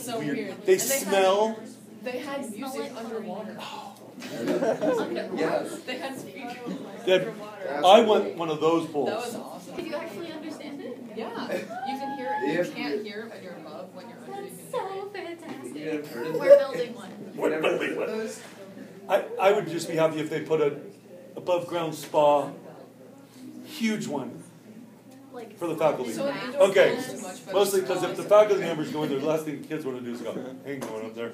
so weird. They smell. They had music underwater. Yes. They had speakers That, underwater. I want one of those bowls. That was awesome. Can you actually understand it? Yeah. You can hear it. You can't hear it when you're above. When you're under, you That's can hear so it. fantastic. We're building one. What building was? I would just be happy if they put a above ground spa, huge one, Like for the faculty. So an indoor Okay, pool is too much, but mostly a because spa if the is- faculty members go in there, the last thing kids want to do is go, ain't going up there.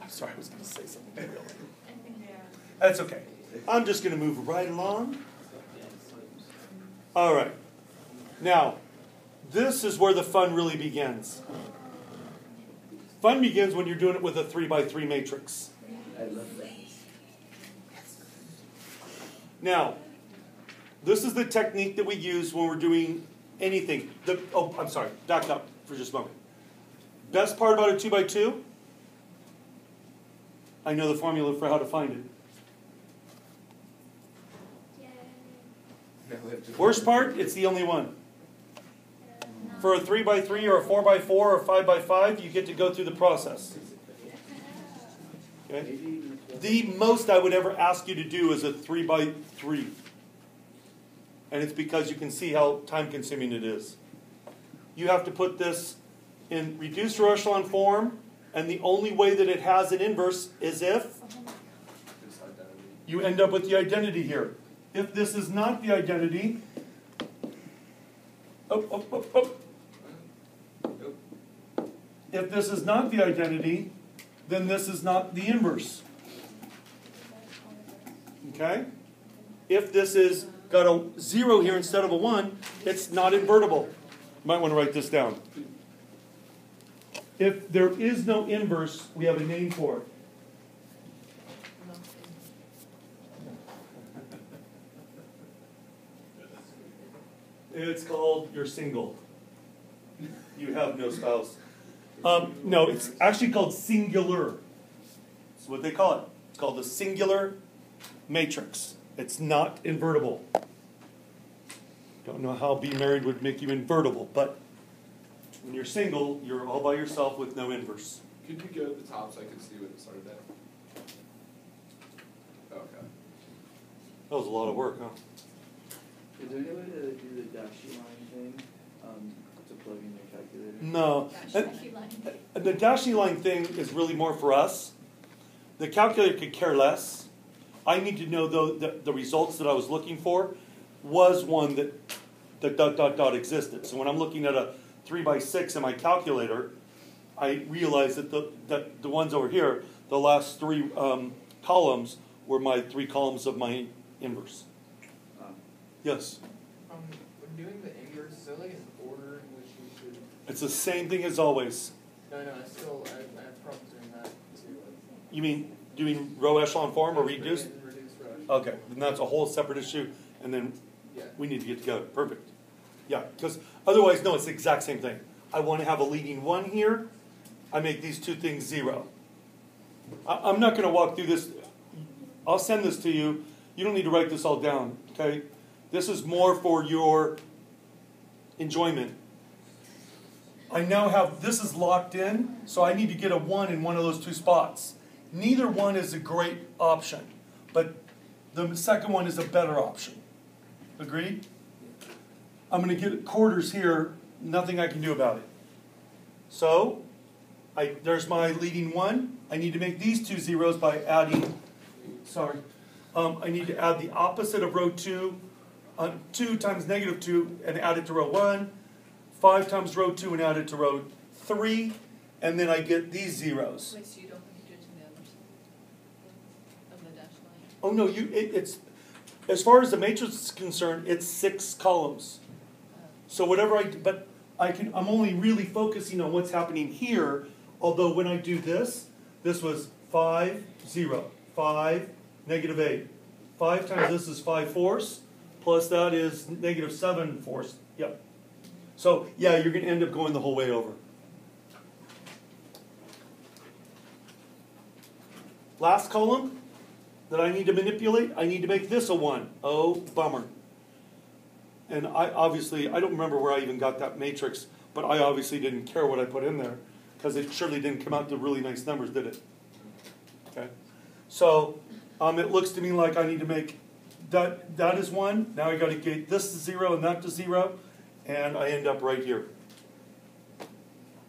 I'm sorry, I was going to say something real. That's okay. I'm just going to move right along. All right. Now, this is where the fun really begins. Fun begins when you're doing it with a 3x3 matrix. I love that. Now, this is the technique that we use when we're doing anything. I'm sorry, back up for just a moment. Best part about a 2x2, I know the formula for how to find it. Worst part, it's the only one. For a 3x3 or a 4x4 or a 5x5, you get to go through the process. Okay? The most I would ever ask you to do is a 3x3. And it's because you can see how time-consuming it is. You have to put this in reduced row echelon form, and the only way that it has an inverse is if you end up with the identity here. If this is not the identity, if this is not the identity, then this is not the inverse. Okay? If this is got a 0 here instead of a 1, it's not invertible. You might want to write this down. If there is no inverse, we have a name for it. It's called you're single. You have no spouse. No, it's actually called singular. That's what they call it. It's called the singular matrix. It's not invertible. Don't know how being married would make you invertible, but when you're single, you're all by yourself with no inverse. Could you go to the top so I could see what it started at? Okay. That was a lot of work, huh? Is there any way to do the dashy line thing to plug in your calculator? No. Dashy line. The dashy line thing is really more for us. The calculator could care less. I need to know, though, that the results that I was looking for was one that the ... existed. So when I'm looking at a 3x6 in my calculator, I realize that the ones over here, the last 3 columns, were my 3 columns of my inverse. Yes? When doing the inverse, is there like an order in which you should... It's the same thing as always. No, I have problems doing that too. You mean doing row echelon form or reduced? Reduced row echelon. Okay, then that's a whole separate issue, and then Yeah. we need to get together. Perfect. Yeah, because otherwise, no, it's the exact same thing. I want to have a leading 1 here. I make these 2 things 0. I'm not going to walk through this. I'll send this to you. You don't need to write this all down, okay? This is more for your enjoyment. I now have, this is locked in, so I need to get a 1 in one of those 2 spots. Neither one is a great option, but the second one is a better option. Agreed? I'm going to get quarters here, nothing I can do about it. So, there's my leading 1. I need to make these 2 zeros by adding, I need to add the opposite of row 2, 2 times negative 2 and add it to row 1, 5 times row 2 and add it to row 3, and then I get these zeros. Wait, so you don't think you do it to the other side of the dash line? Oh no, it's as far as the matrix is concerned, it's 6 columns. So whatever I'm only really focusing on what's happening here, although when I do this was 5, 0, 5, negative 8. 5 times this is 5 fourths, plus that is negative 7 fourths. Yep. So, yeah, you're going to end up going the whole way over. Last column that I need to manipulate, I need to make this a 1. Oh, bummer. And I don't remember where I even got that matrix. but I obviously didn't care what I put in there because it surely didn't come out to really nice numbers, did it? Okay. So it looks to me like I need to make that is 1. Now I got to get this to 0 and that to 0, and I end up right here.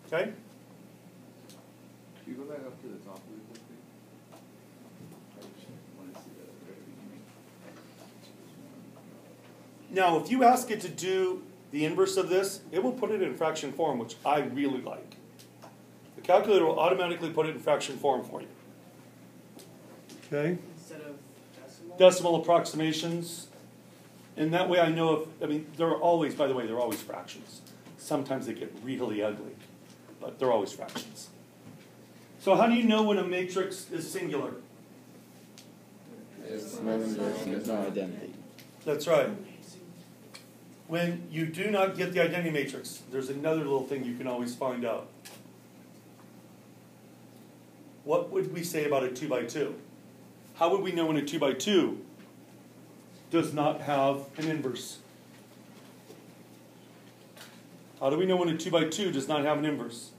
Okay? Can you go back up to the top really quickly? I just want to see that at the very beginning. Now, if you ask it to do the inverse of this, it will put it in fraction form, which I really like. The calculator will automatically put it in fraction form for you. Okay? Instead of decimal? Decimal approximations. And that way I know if, I mean, they're always, by the way, they're always fractions. Sometimes they get really ugly, but they're always fractions. So how do you know when a matrix is singular? There's no identity. That's right. When you do not get the identity matrix, there's another little thing you can always find out. What would we say about a 2 by 2? How would we know when a 2 by 2 does not have an inverse? How do we know when a 2 by 2 does not have an inverse?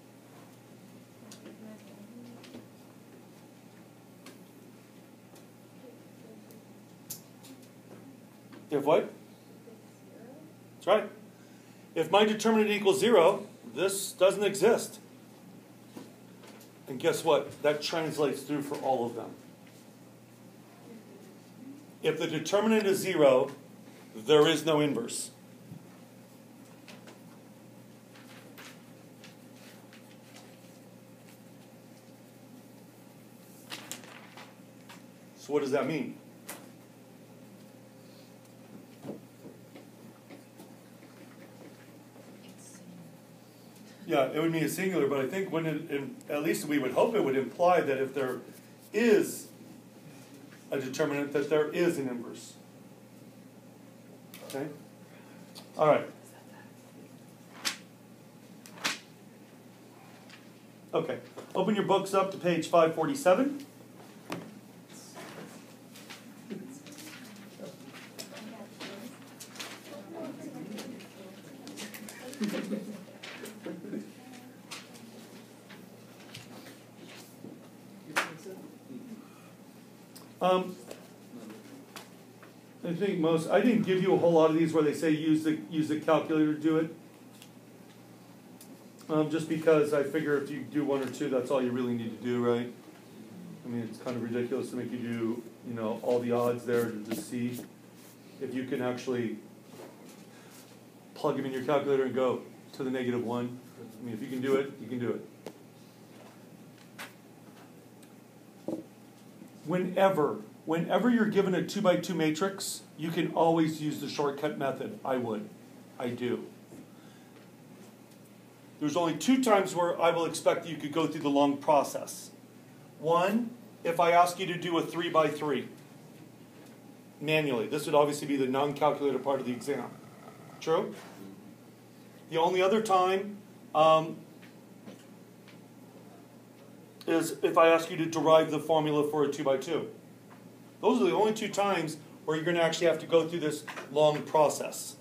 If what? That's right. If my determinant equals 0, this doesn't exist. And guess what? That translates through for all of them. If the determinant is 0, there is no inverse. So what does that mean? Yeah, it would mean a singular, but I think when at least we would hope it would imply that if there is a determinant, that there is an inverse. Okay? All right. Okay. Open your books up to page 547. I think I didn't give you a whole lot of these where they say use the calculator to do it. Just because I figure if you do 1 or 2, that's all you really need to do, right? I mean, it's kind of ridiculous to make you do, all the odds there to just see if you can actually plug them in your calculator and go to the -1. I mean, if you can do it, you can do it. Whenever you're given a 2 by 2 matrix, you can always use the shortcut method. I do. There's only 2 times where I will expect you could go through the long process. 1, if I ask you to do a 3 by 3 manually. This would obviously be the non-calculator part of the exam. True? The only other time is if I ask you to derive the formula for a 2 by 2. Those are the only 2 times where you're going to actually have to go through this long process.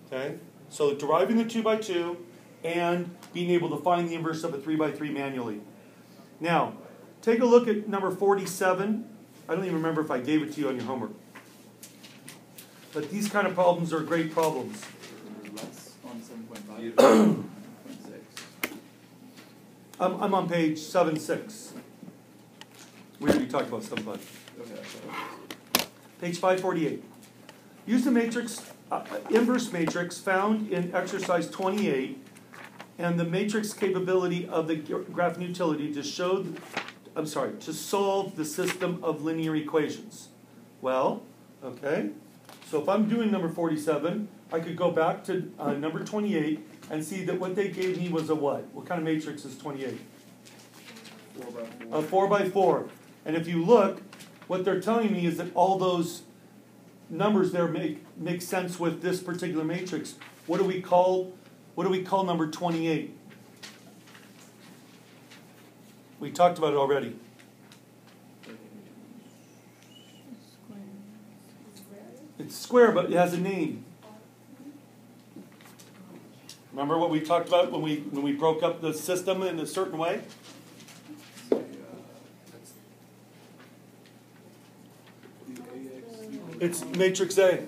Okay? So deriving the 2 by 2 and being able to find the inverse of a 3 by 3 manually. Now, take a look at number 47. I don't even remember if I gave it to you on your homework. But these kind of problems are great problems. Less on 7.5. I'm on page 7.6. We already talked about 7.5. Okay. Page 548. Use the matrix, inverse matrix found in exercise 28 and the matrix capability of the graphing utility to to solve the system of linear equations. Well, okay. So if I'm doing number 47, I could go back to number 28 and see that what they gave me was a what? What kind of matrix is 28? 4 by 4. A 4 by 4. And if you look, what they're telling me is that all those numbers there make sense with this particular matrix. What do we call number 28? We talked about it already. It's square, but it has a name. Remember what we talked about when we broke up the system in a certain way? It's matrix A.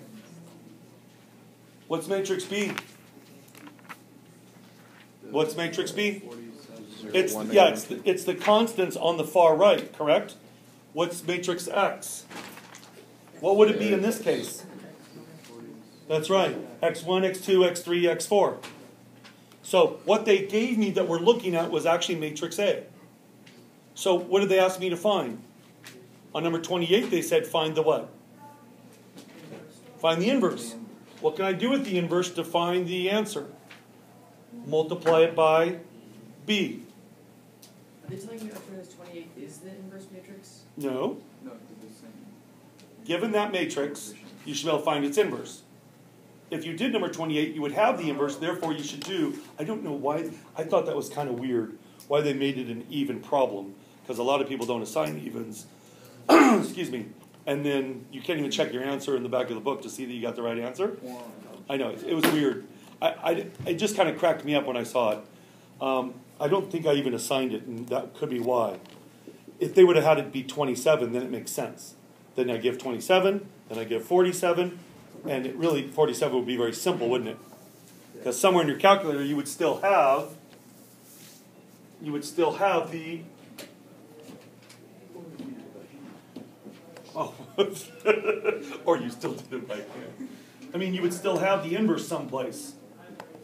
What's matrix B? What's matrix B? It's the constants on the far right, correct? What's matrix X? What would it be in this case? That's right. X1, X2, X3, X4. So what they gave me that we're looking at was actually matrix A. So what did they ask me to find? On number 28, they said find the what? Find the inverse. What can I do with the inverse to find the answer? Multiply it by B. Are they telling you after this 28 is the inverse matrix? No. No, it's the same. Given that matrix, you should be able to find its inverse. If you did number 28, you would have the inverse, therefore you should do, I don't know why, I thought that was kind of weird, why they made it an even problem, because a lot of people don't assign evens, excuse me, and then you can't even check your answer in the back of the book to see that you got the right answer. I know, it was weird. It just kind of cracked me up when I saw it. I don't think I even assigned it, and that could be why. If they would have had it be 27, then it makes sense. Then I give 27, then I give 47, and it really, 47 would be very simple, wouldn't it? Because somewhere in your calculator you would still have the, oh, or you still did it right here. I mean, you would still have the inverse someplace.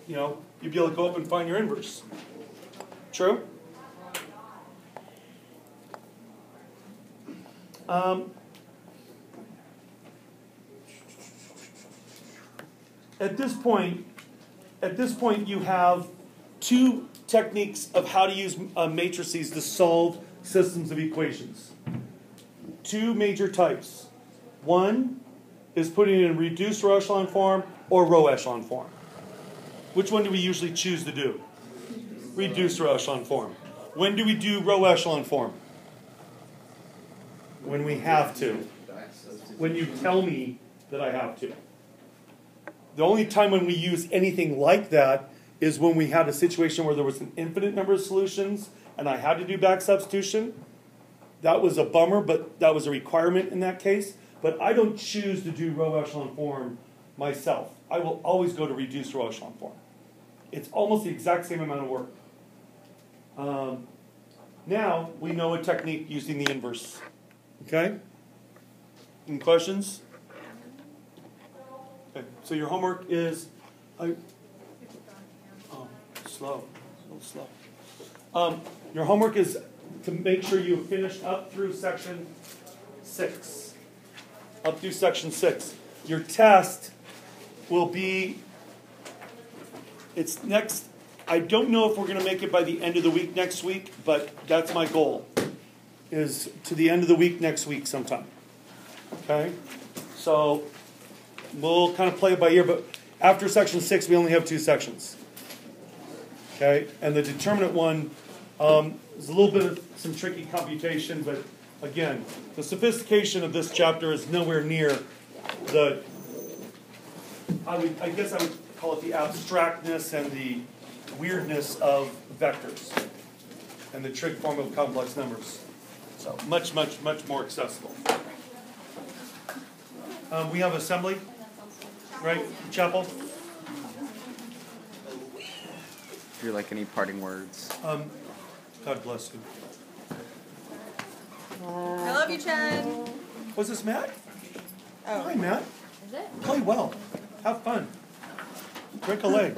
You know, you'd be able to go up and find your inverse. True? At this point, you have two techniques of how to use matrices to solve systems of equations. Two major types. One is putting it in reduced row echelon form or row echelon form. Which one do we usually choose to do? Reduced row echelon form. When do we do row echelon form? When we have to. When you tell me that I have to. The only time when we use anything like that is when we had a situation where there was an infinite number of solutions and I had to do back substitution. That was a bummer, but that was a requirement in that case. But I don't choose to do row echelon form myself. I will always go to reduced row echelon form. It's almost the exact same amount of work. Now we know a technique using the inverse. Okay? Any questions? Okay. So your homework is, slow, a little slow. Your homework is to make sure you finish up through section 6. Up through section 6. Your test will be, it's next, I don't know if we're going to make it by the end of the week next week, but that's my goal, is to the end of the week next week sometime. Okay? So we'll kind of play it by ear, but after section 6, we only have 2 sections. Okay? And the determinant one is a little bit of some tricky computation, but again, the sophistication of this chapter is nowhere near the, I guess I would call it the abstractness and the weirdness of vectors and the trig form of complex numbers. So much, much, much more accessible. We have assembly, right? Chapel? If you're like any parting words. God bless you. I love you, Chen. Was this Matt? Oh. Hi, Matt. Is it? Play well. Have fun. Drink a leg.